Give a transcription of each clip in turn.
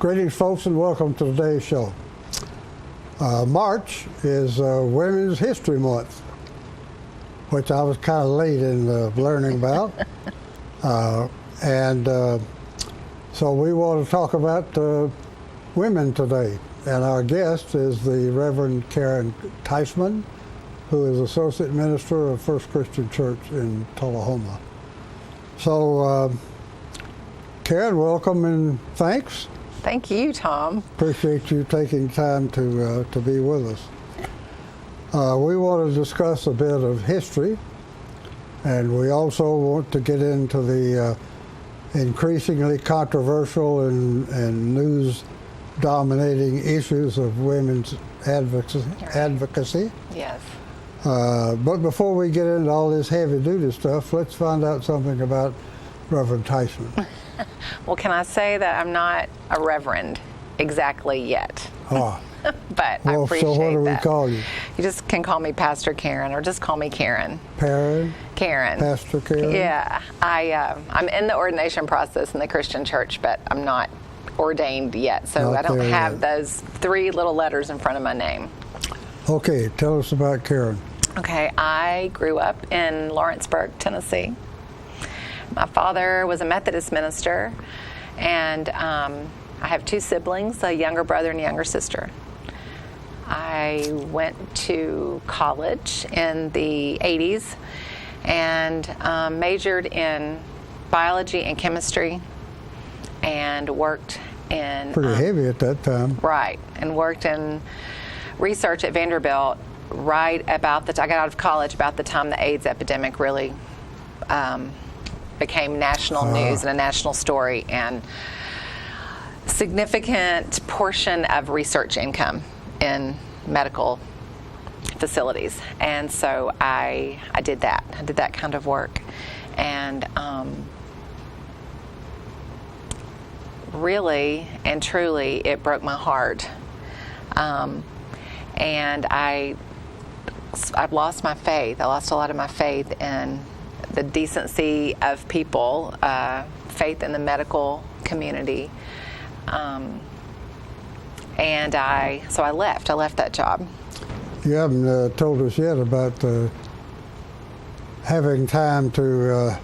Greetings, folks, and welcome to today's show. March is Women's History Month, which I was kind of late in learning about. So we want to talk about women today. And our guest is the Reverend Caren Teichmann, who is Associate Minister of First Christian Church in Tullahoma. So, Caren, welcome and thanks. Thank you, Tom. Appreciate you taking time to be with us. We want to discuss a bit of history, and we also want to get into the increasingly controversial and news-dominating issues of women's advocacy. Yes. But before we get into all this heavy-duty stuff, let's find out something about Reverend Teichmann. Well, can I say that I'm not a reverend exactly yet? Oh. But I appreciate that. So what do we call you? You just can call me Pastor Caren, or just call me Caren. Caren? Caren. Pastor Caren? Yeah. I'm in the ordination process in the Christian church, but I'm not ordained yet, so I don't have those three little letters in front of my name. Okay, tell us about Caren. Okay, I grew up in Lawrenceburg, Tennessee. My father was a Methodist minister, and I have two siblings, a younger brother and a younger sister. I went to college in the 80s and majored in biology and chemistry and worked in... Pretty heavy at that time. Right, and worked in research at Vanderbilt right about I got out of college about the time the AIDS epidemic really became national news and a national story, and significant portion of research income in medical facilities. And so I did that. I did that kind of work. And really and truly, it broke my heart. And I've lost my faith. I lost a lot of my faith in the decency of people, faith in the medical community. And so I left. I left that job. You haven't told us yet about having time to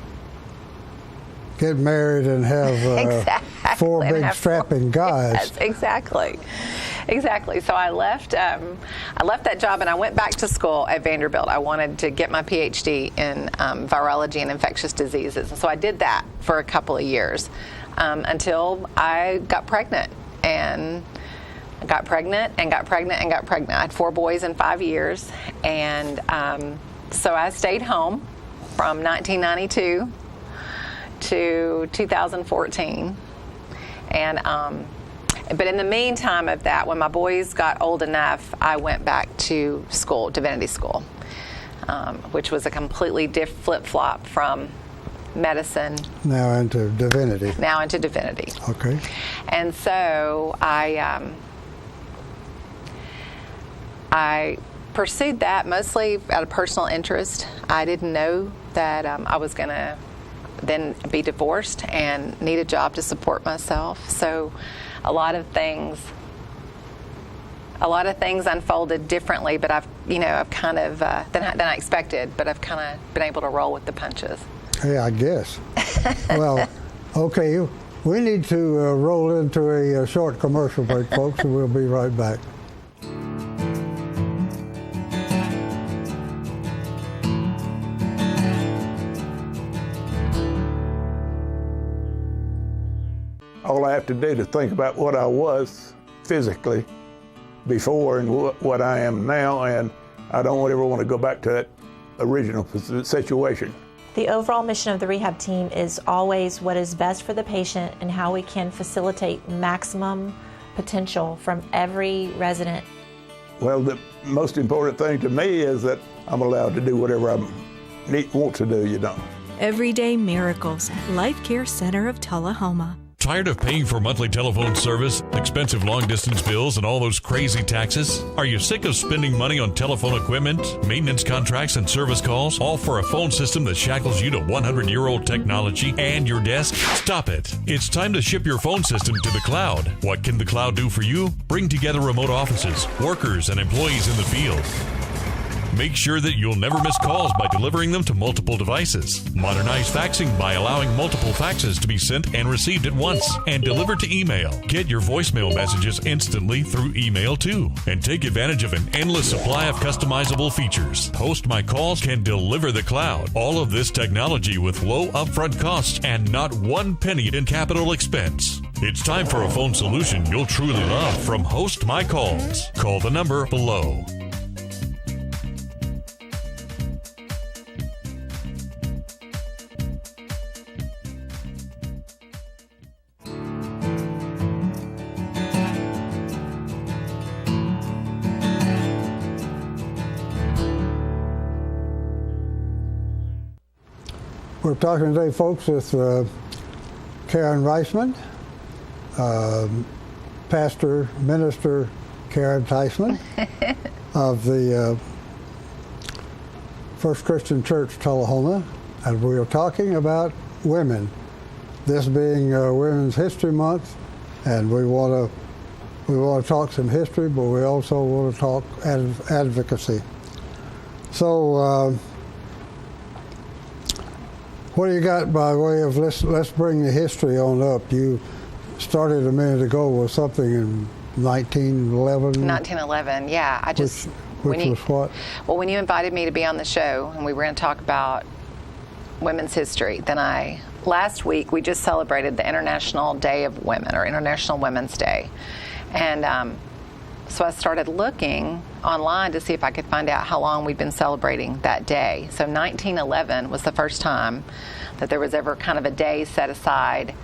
get married and have four big strapping guys. Yes, exactly. So I left that job and I went back to school at Vanderbilt. I wanted to get my PhD in virology and infectious diseases. And so I did that for a couple of years until I got pregnant. And I got pregnant. I had 4 boys in 5 years. And so I stayed home from 1992 to 2014. And but in the meantime of that, when my boys got old enough, I went back to school, divinity school, which was a completely flip-flop from medicine. Now into divinity. Okay. And so I pursued that mostly out of personal interest. I didn't know that I was going to then be divorced and need a job to support myself. So a lot of things unfolded differently, but I've kind of than I expected, but I've kind of been able to roll with the punches. Yeah, I guess. Well, okay, we need to roll into a short commercial break, folks, and we'll be right back. All I have to do to think about what I was physically before and what I am now, and I don't ever want to go back to that original situation. The overall mission of the rehab team is always what is best for the patient and how we can facilitate maximum potential from every resident. Well, the most important thing to me is that I'm allowed to do whatever I want to do, Everyday Miracles, Life Care Center of Tullahoma. Tired of paying for monthly telephone service, expensive long-distance bills, and all those crazy taxes? Are you sick of spending money on telephone equipment, maintenance contracts, and service calls, all for a phone system that shackles you to 100-year-old technology and your desk? Stop it. It's time to ship your phone system to the cloud. What can the cloud do for you? Bring together remote offices, workers, and employees in the field. Make sure that you'll never miss calls by delivering them to multiple devices. Modernize faxing by allowing multiple faxes to be sent and received at once and delivered to email. Get your voicemail messages instantly through email too. And take advantage of an endless supply of customizable features. Host My Calls can deliver the cloud. All of this technology with low upfront costs and not one penny in capital expense. It's time for a phone solution you'll truly love from Host My Calls. Call the number below. We're talking today, folks, with Caren Reisman, pastor, minister Caren Teichmann of the First Christian Church, Tullahoma, and we are talking about women. This being Women's History Month, and we want to talk some history, but we also want to talk advocacy. So. What do you got by way of, let's bring the history on up. You started a minute ago with something in 1911. 1911, yeah. Which was what? Well, when you invited me to be on the show and we were going to talk about women's history, then last week we just celebrated the International Day of Women, or International Women's Day. And so I started looking online to see if I could find out how long we've been celebrating that day. So 1911 was the first time that there was ever kind of a day set aside.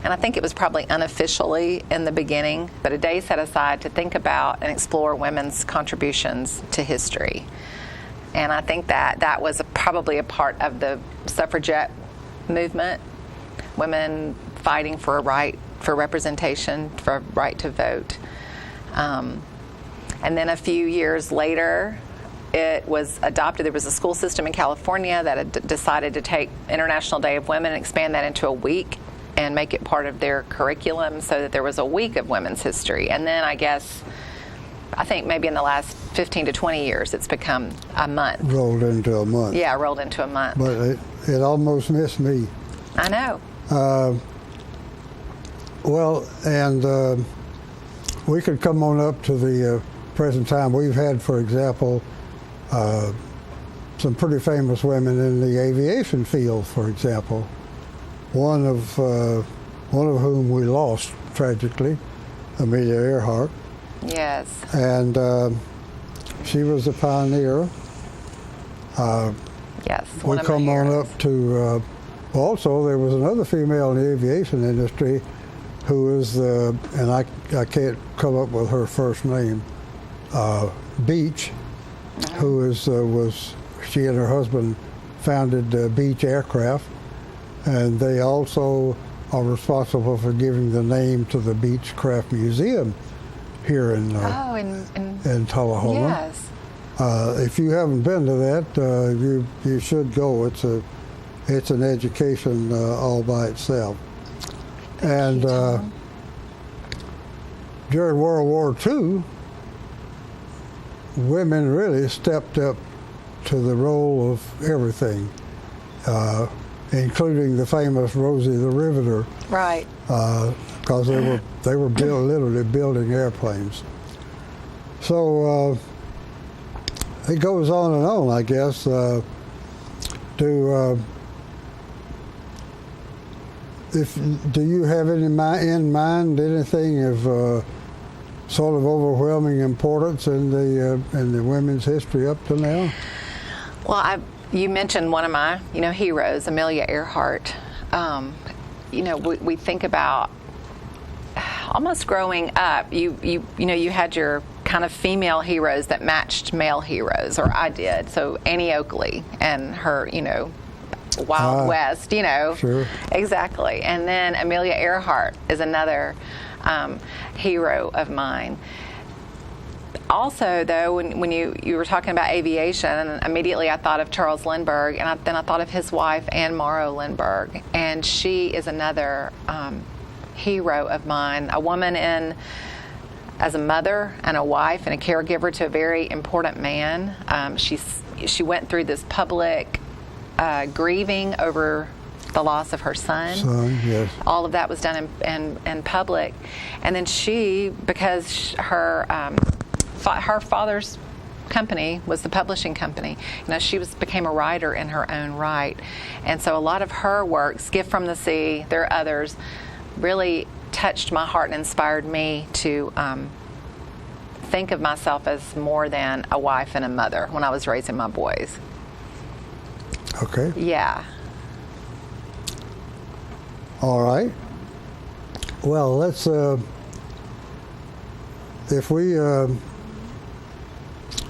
And I think it was probably unofficially in the beginning, but a day set aside to think about and explore women's contributions to history. And I think that was probably a part of the suffragette movement, women fighting for a right, for representation, for a right to vote. And then a few years later, it was adopted. There was a school system in California that had decided to take International Day of Women and expand that into a week and make it part of their curriculum, so that there was a week of women's history. And then I think maybe in the last 15 to 20 years, it's become a month. Rolled into a month. Yeah, rolled into a month. But it almost missed me. I know. We could come on up to the present time. We've had, for example, some pretty famous women in the aviation field, for example. One of whom we lost tragically, Amelia Earhart. Yes. And she was a pioneer. Yes. We come on up to. Also, there was another female in the aviation industry who is, and I can't come up with her first name, Beach, who was, she and her husband founded Beach Aircraft, and they also are responsible for giving the name to the Beechcraft Museum here in Tullahoma. Yes. If you haven't been to that, you should go. It's an education all by itself. And during World War II, women really stepped up to the role of everything, including the famous Rosie the Riveter. Right. Because they were literally building airplanes. So it goes on and on, I guess. Do you have in mind anything of sort of overwhelming importance in the women's history up to now? Well, you mentioned one of my heroes, Amelia Earhart. We think about almost growing up. You had your kind of female heroes that matched male heroes, or I did. So Annie Oakley and her Wild West, you know. Sure. Exactly. And then Amelia Earhart is another hero of mine. Also, though, when you were talking about aviation, immediately I thought of Charles Lindbergh, and then I thought of his wife, Anne Morrow Lindbergh, and she is another hero of mine, a woman as a mother and a wife and a caregiver to a very important man. She went through this public grieving over the loss of her son. Yes. All of that was done in public, and then because her father's company was the publishing company. You know, she became a writer in her own right, and so a lot of her works, Gift from the Sea, there are others, really touched my heart and inspired me to think of myself as more than a wife and a mother when I was raising my boys. Okay. Yeah. All right. Well, let's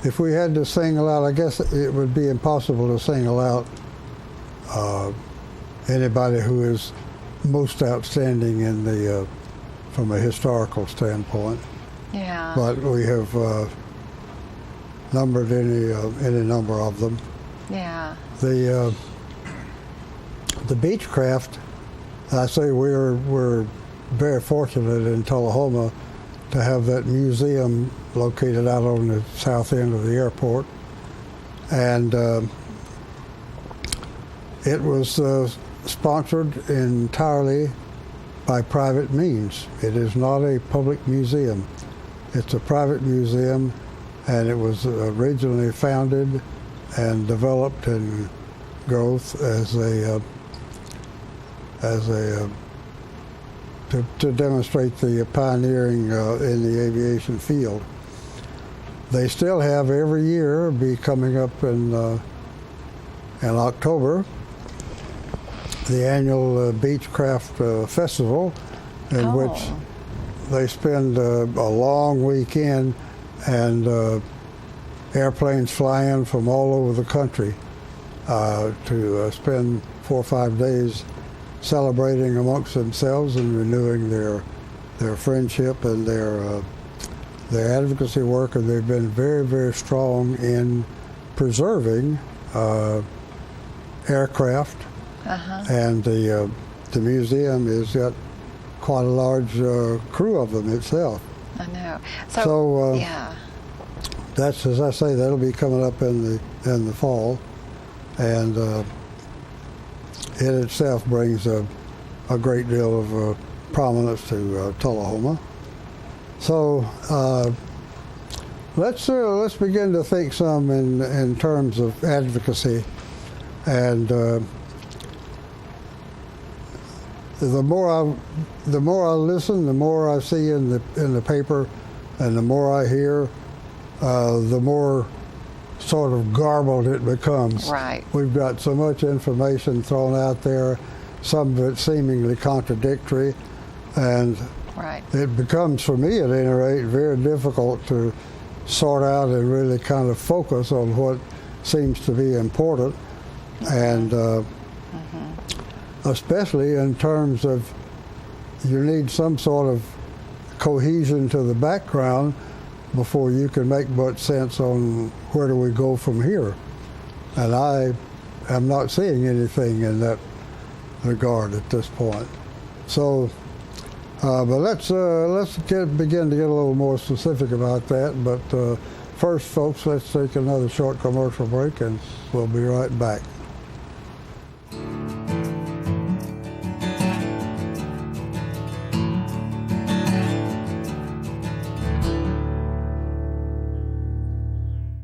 if we had to sing aloud, I guess it would be impossible to sing aloud anybody who is most outstanding in the from a historical standpoint. Yeah. But we have numbered any number of them. Yeah. The Beechcraft, I say we're very fortunate in Tullahoma to have that museum located out on the south end of the airport, and it was sponsored entirely by private means. It is not a public museum. It's a private museum, and it was originally founded and developed and growth to demonstrate the pioneering in the aviation field. They still have every year, be coming up in October, the annual Beechcraft Festival, in which they spend a long weekend, and airplanes fly in from all over the country to spend 4 or 5 days celebrating amongst themselves and renewing their friendship and their advocacy work. And they've been very, very strong in preserving aircraft. And the museum has got quite a large crew of them itself. I know. So yeah. That's, as I say, that'll be coming up in the fall, and it itself brings a great deal of prominence to Tullahoma. So let's begin to think some in terms of advocacy, and the more I listen, the more I see in the paper, and the more I hear, the more sort of garbled it becomes. Right. We've got so much information thrown out there, some of it seemingly contradictory, and right. it becomes, for me at any rate, very difficult to sort out and really kind of focus on what seems to be important, and especially in terms of you need some sort of cohesion to the background before you can make much sense on where do we go from here. And I am not seeing anything in that regard at this point. So, but let's begin to get a little more specific about that. But first, folks, let's take another short commercial break, and we'll be right back.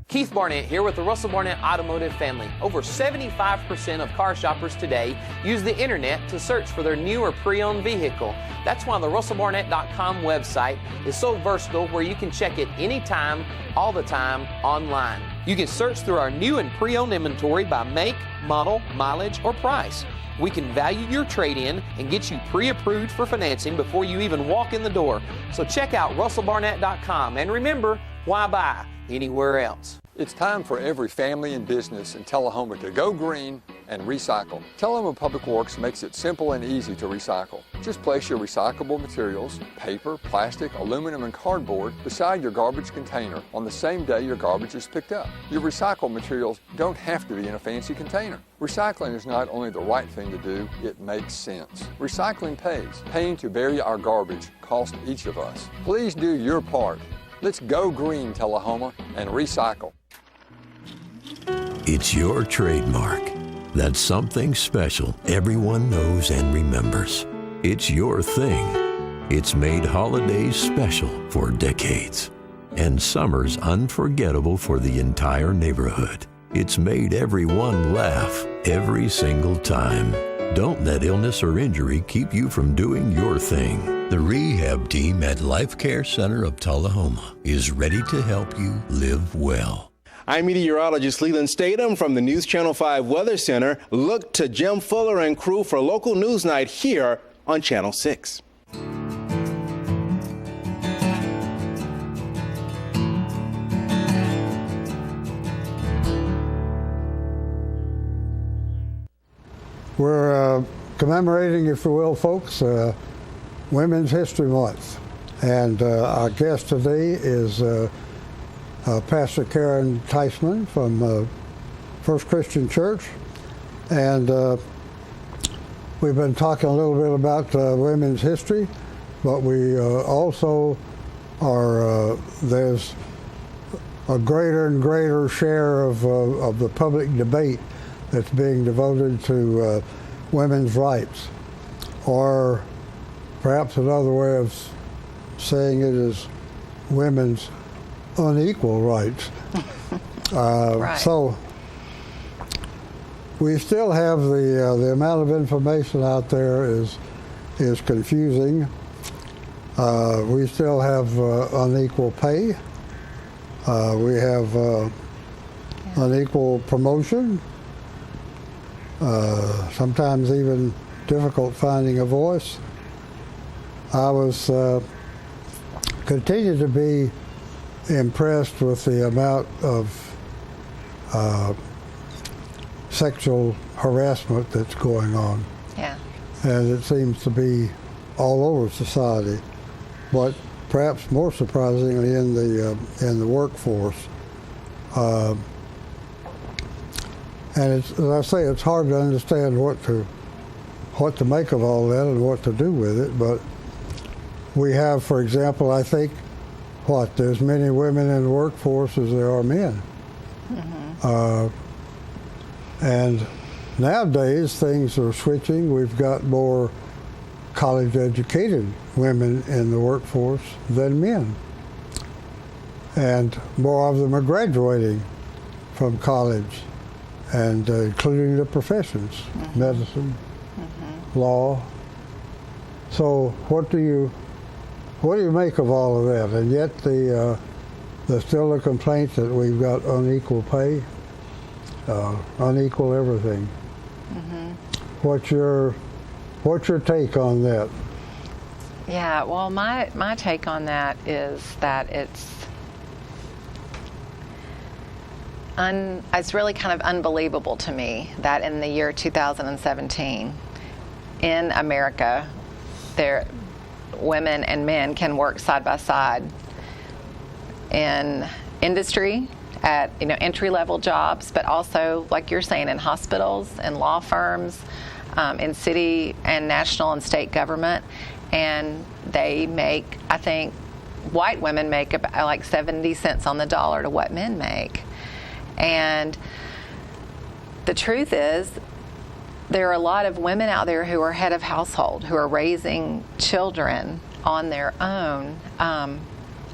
Keith Barnett here with the Russell Barnett Automotive family. Over 75% of car shoppers today use the internet to search for their new or pre-owned vehicle. That's why the RussellBarnett.com website is so versatile, where you can check it anytime, all the time, online. You can search through our new and pre-owned inventory by make, model, mileage, or price. We can value your trade-in and get you pre-approved for financing before you even walk in the door. So check out RussellBarnett.com, and remember, why buy anywhere else? It's time for every family and business in Tullahoma to go green and recycle. Tullahoma Public Works makes it simple and easy to recycle. Just place your recyclable materials, paper, plastic, aluminum, and cardboard beside your garbage container on the same day your garbage is picked up. Your recycled materials don't have to be in a fancy container. Recycling is not only the right thing to do, it makes sense. Recycling pays. Paying to bury our garbage costs each of us. Please do your part. Let's go green, Tullahoma, and recycle. It's your trademark. That's something special everyone knows and remembers. It's your thing. It's made holidays special for decades and summers unforgettable for the entire neighborhood. It's made everyone laugh every single time. Don't let illness or injury keep you from doing your thing. The rehab team at Life Care Center of Tullahoma is ready to help you live well. I'm meteorologist Leland Statham from the News Channel 5 Weather Center. Look to Jim Fuller and crew for local news night here on Channel 6. We're commemorating, if you will, folks, Women's History Month. And our guest today is Pastor Caren Teichmann from First Christian Church. And we've been talking a little bit about women's history, but we also are, there's a greater and greater share of the public debate that's being devoted to women's rights, or perhaps another way of saying it is women's unequal rights. Right. So we still have the amount of information out there is confusing. We still have unequal pay. We have unequal promotion. Sometimes even difficult finding a voice. I was continue to be impressed with the amount of sexual harassment that's going on. Yeah. And it seems to be all over society, but perhaps more surprisingly in the workforce. And it's, as I say, it's hard to understand what to make of all that and what to do with it. But we have, for example, I think, there's many women in the workforce as there are men. Mm-hmm. And nowadays things are switching. We've got more college-educated women in the workforce than men, and more of them are graduating from college, and including the professions, mm-hmm. medicine, mm-hmm. law. So what do you make of all of that? And yet there's still a complaint that we've got unequal pay, unequal everything. Mm-hmm. What's your take on that? Yeah, well, my take on that is that it's really kind of unbelievable to me that in the year 2017 in America, women and men can work side by side in industry, at entry-level jobs, but also, like you're saying, in hospitals and law firms, in city and national and state government, and they make, I think, white women make about like 70 cents on the dollar to what men make. And the truth is, there are a lot of women out there who are head of household, who are raising children on their own.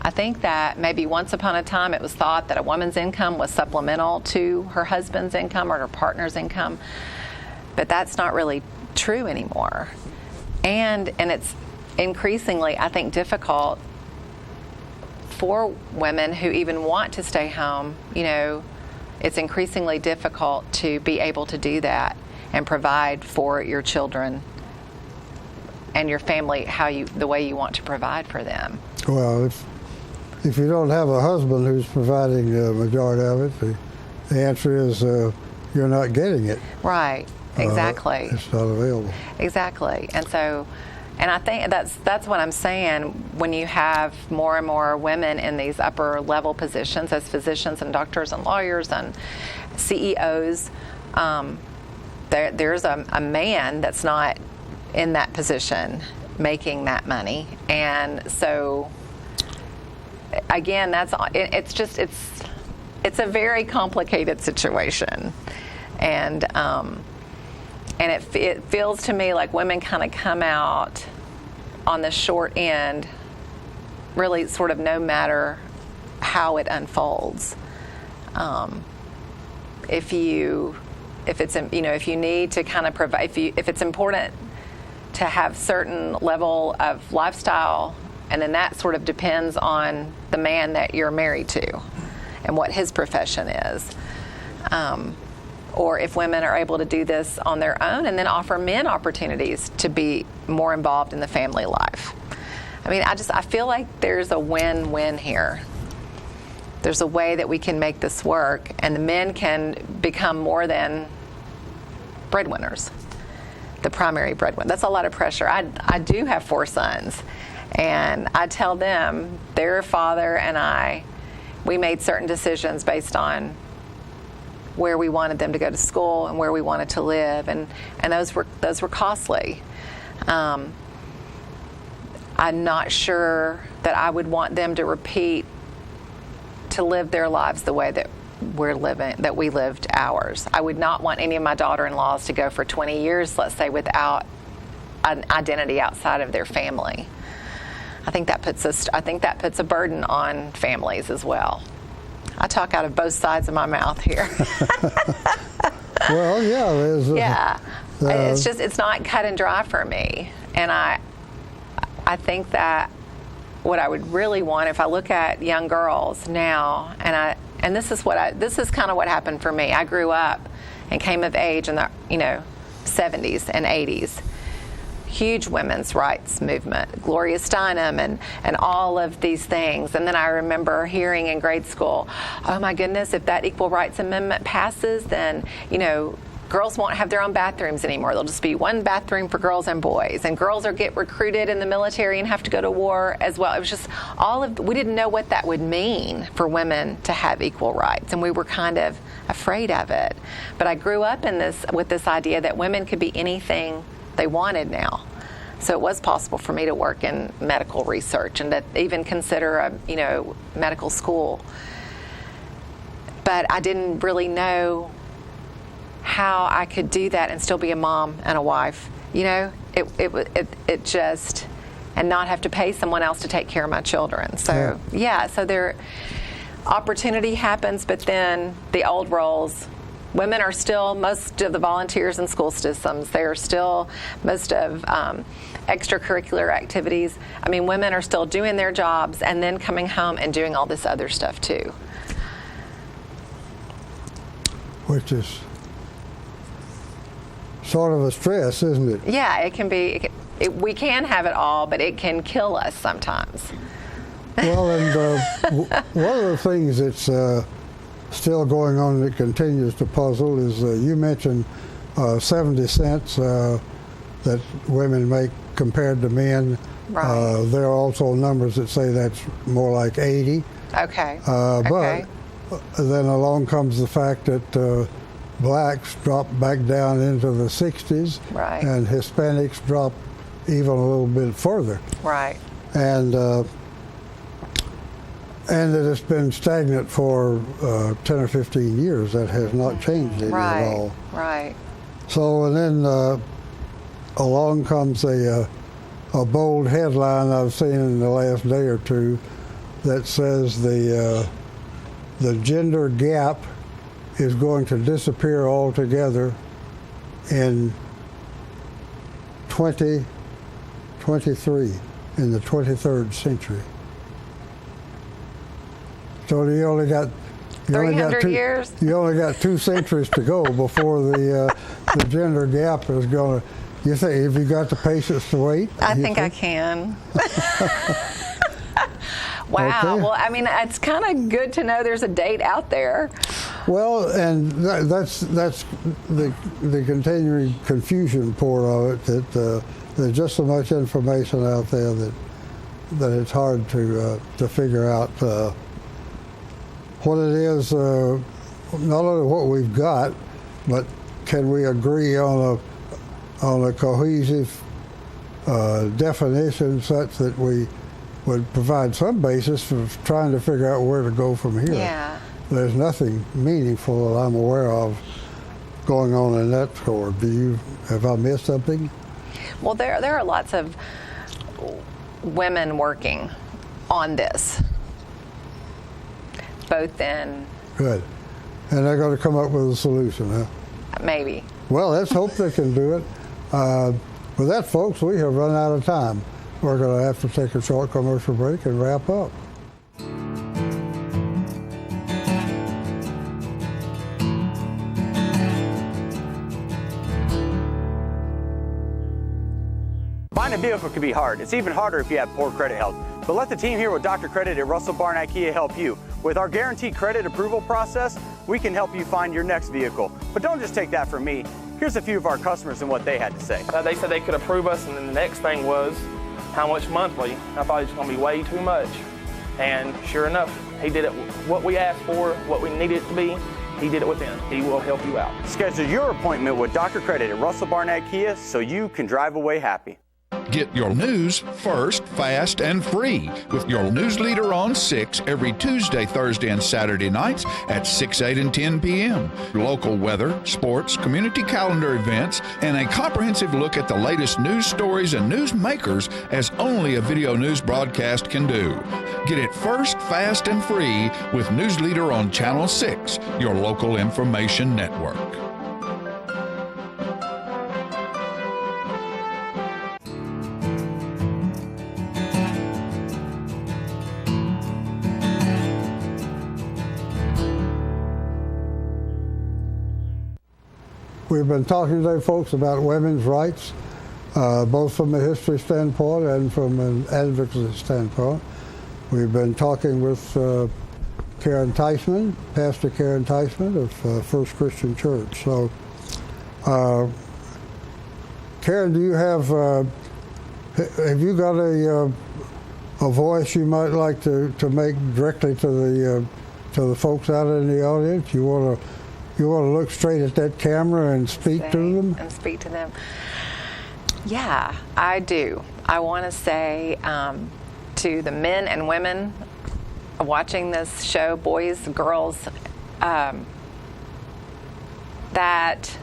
I think that maybe once upon a time it was thought that a woman's income was supplemental to her husband's income or her partner's income, but that's not really true anymore. And it's increasingly, I think, difficult for women who even want to stay home. It's increasingly difficult to be able to do that and provide for your children and your family the way you want to provide for them. Well, if you don't have a husband who's providing the majority of it, the answer is you're not getting it. Right. Exactly. It's not available. Exactly. And so, and I think that's what I'm saying. When you have more and more women in these upper level positions as physicians and doctors and lawyers and CEOs, there's a man that's not in that position making that money. And so, again, it's a very complicated situation. And it feels to me like women kind of come out on the short end, really sort of no matter how it unfolds. If you need to kind of provide, if it's important to have certain level of lifestyle, and then that sort of depends on the man that you're married to and what his profession is. Or if women are able to do this on their own and then offer men opportunities to be more involved in the family life. I mean, I feel like there's a win-win here. There's a way that we can make this work, and the men can become more than breadwinners, the primary breadwinner. That's a lot of pressure. I do have 4 sons, and I tell them, their father and I, we made certain decisions based on where we wanted them to go to school and where we wanted to live, and those were costly. I'm not sure that I would want them to live their lives the way that we lived ours. I would not want any of my daughter-in-laws to go for 20 years, let's say, without an identity outside of their family. I think that puts a burden on families as well. I talk out of both sides of my mouth here. Well, yeah, there's it's not cut and dry for me, and I think that what I would really want, if I look at young girls now, and this is kind of what happened for me. I grew up and came of age in the 70s and 80s. Huge women's rights movement, Gloria Steinem and all of these things. And then I remember hearing in grade school, oh my goodness, if that Equal Rights Amendment passes, then, girls won't have their own bathrooms anymore. There'll just be one bathroom for girls and boys. And girls get recruited in the military and have to go to war as well. It was just we didn't know what that would mean for women to have equal rights. And we were kind of afraid of it. But I grew up with this idea that women could be anything they wanted now. So it was possible for me to work in medical research and to even consider a medical school. But I didn't really know how I could do that and still be a mom and a wife. It just, and not have to pay someone else to take care of my children. So so there, opportunity happens, but then the old roles. Women are still most of the volunteers in school systems. They are still most of extracurricular activities. I mean, women are still doing their jobs and then coming home and doing all this other stuff too. Which is sort of a stress, isn't it? Yeah, it can be. We can have it all, but it can kill us sometimes. Well, and one of the things that's still going on that continues to puzzle is you mentioned 70 cents that women make compared to men. Right. There are also numbers that say that's more like 80. Okay. But then along comes the fact that blacks drop back down into the 60s, right, and Hispanics drop even a little bit further. Right. And that it's been stagnant for 10 or 15 years. That has not changed any at all. Right. So, and then along comes a bold headline I've seen in the last day or two that says the gender gap is going to disappear altogether in 2023, in the 23rd century. So you only got 300 years. You only got 2 centuries to go before the gender gap is going to. You think, have you got the patience to wait? I think I can. Wow. Okay. Well, I mean, it's kind of good to know there's a date out there. Well, and that's the continuing confusion part of it, that there's just so much information out there that it's hard to figure out what it is, not only what we've got, but can we agree on a cohesive definition such that we would provide some basis for trying to figure out where to go from here. Yeah. There's nothing meaningful that I'm aware of going on in that score. Have I missed something? Well, there are lots of women working on this, both in... Good. And they're going to come up with a solution, huh? Maybe. Well, let's hope they can do it. With that, folks, we have run out of time. We're going to have to take a short commercial break and wrap up. Buying a vehicle can be hard. It's even harder if you have poor credit health. But let the team here with Dr. Credit at Russell Barnett Kia help you. With our guaranteed credit approval process, we can help you find your next vehicle. But don't just take that from me. Here's a few of our customers and what they had to say. They said they could approve us, and then the next thing was how much monthly. I thought it was going to be way too much. And sure enough, he did it what we asked for, what we needed it to be. He did it within. He will help you out. Schedule your appointment with Dr. Credit at Russell Barnett Kia so you can drive away happy. Get your news first, fast, and free with your news leader on 6 every Tuesday, Thursday, and Saturday nights at 6, 8, and 10 p.m. Local weather, sports, community calendar events, and a comprehensive look at the latest news stories and news makers as only a video news broadcast can do. Get it first, fast, and free with News Leader on Channel 6, your local information network. We've been talking today, folks, about women's rights, both from a history standpoint and from an advocacy standpoint. We've been talking with Caren Teichmann, Pastor Caren Teichmann of First Christian Church. So, Caren, do you have you got a voice you might like to make directly to the folks out in the audience? You want to look straight at that camera and speak to them? And speak to them. Yeah, I do. I want to say to the men and women watching this show, boys, girls, that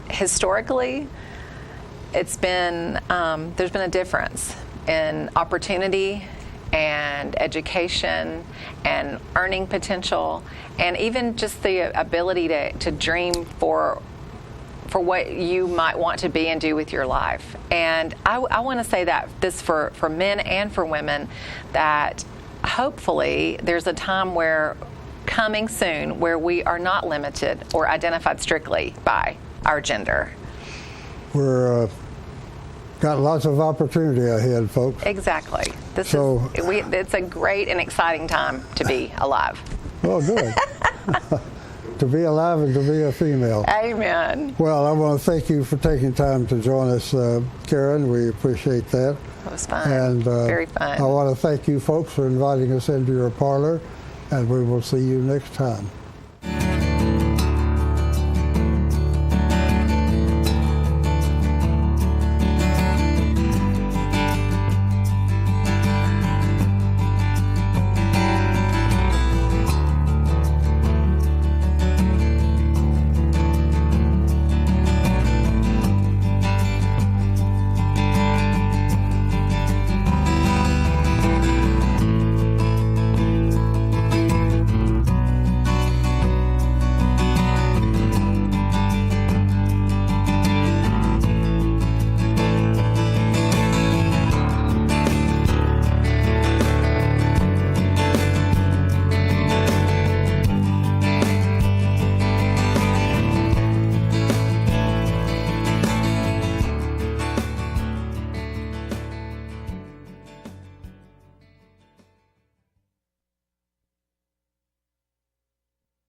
historically it's been, there's been a difference in opportunity and education and earning potential, and even just the ability to dream for what you might want to be and do with your life. And I want to say that this for men and for women, that hopefully there's a time where coming soon where we are not limited or identified strictly by our gender. We're got lots of opportunity ahead, folks. Exactly. It's a great and exciting time to be alive. Oh, good. To be alive and to be a female. Amen. Well, I want to thank you for taking time to join us, Caren. We appreciate that. It was fun. And very fun. I want to thank you folks for inviting us into your parlor, and we will see you next time.